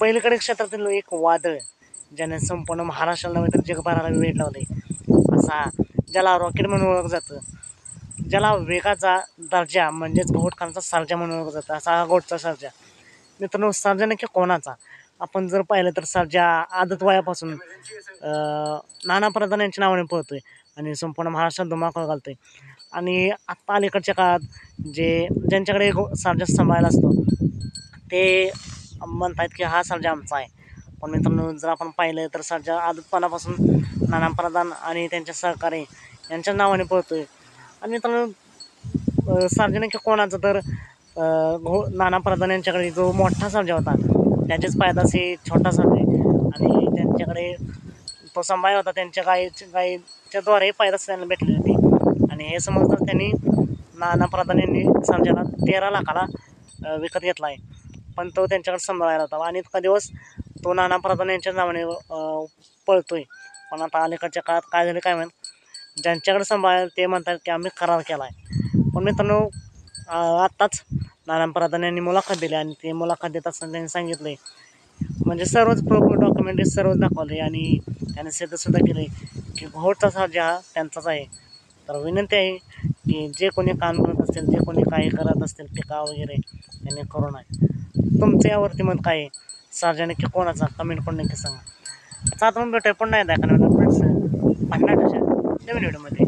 पलीकडे क्षेत्रातील एक वादळ ज्याने संपूर्ण महाराष्ट्राला तर जगभराला वेळ लावले, असा ज्याला रॉकेट म्हणून ओळखलं जातं, ज्याला वेगाचा दर्जा म्हणजेच घोटकांचा सर्जा म्हणून ओळखलं जातं, असा हा घोटचा सर्जा. मित्रांनो, सर्जा नक्की कोणाचा? आपण जर पाहिलं तर सर्जा आदत वयापासून नाना प्रधान यांच्या नावाने पळतोय आणि संपूर्ण महाराष्ट्रात धुमाकूळ घालतोय. आणि आत्ता अलीकडच्या काळात ज्यांच्याकडे सर्जा सांभाळायला असतो ते म्हणतात की हा सर्जा आमचा आहे. पण मित्रांनो, जर आपण पाहिलं तर सर्जा आदतपणापासून नाना प्रधान आणि त्यांच्या सहकारी यांच्या नावाने पळतोय. आणि मित्रांनो, सर्जा नक्की कोणाचं? तर नाना प्रधान यांच्याकडे जो मोठा सर्जा होता त्याचेच पायदासी छोटा सर्जा आणि त्यांच्याकडे तो सांभाळ होता त्यांच्या गायीच्याद्वारे पायदास त्यांना भेटली होती. आणि हे समजतात त्यांनी नाना प्रधान यांनी सर्जाला 13 लाखाला विकत घेतला आहे, पण तो त्यांच्याकडे सांभाळायला होता आणि इतका दिवस तो नाना प्रधान यांच्या नावाने पळतोय. पण आता अलीकडच्या काळात काय झालं काय माहीत, ज्यांच्याकडे सांभाळायला ते म्हणतात की आम्ही करार केला आहे. पण मित्रांनो, आत्ताच नाना प्रधान यांनी मुलाखत दिली आणि ते मुलाखत देत असताना त्यांनी सांगितले, म्हणजे सर्वच प्रूफ डॉक्युमेंटरी सर्वच दाखवले आणि त्याने सिद्धसुद्धा केले की घोटचा सर्जा हा त्यांचाच आहे. तर विनंती आहे की जे कोणी काम करत असतील, जे कोणी काही करत असतील टीका वगैरे त्यांनी करू नये. तुमचं यावरती मत काय आहे? सर्जा नक्की कोणाचा? कमेंट करून नक्की सांगा. आता आपण भेटूया पुन्हा एकदा एका नवीन व्हिडिओमध्ये.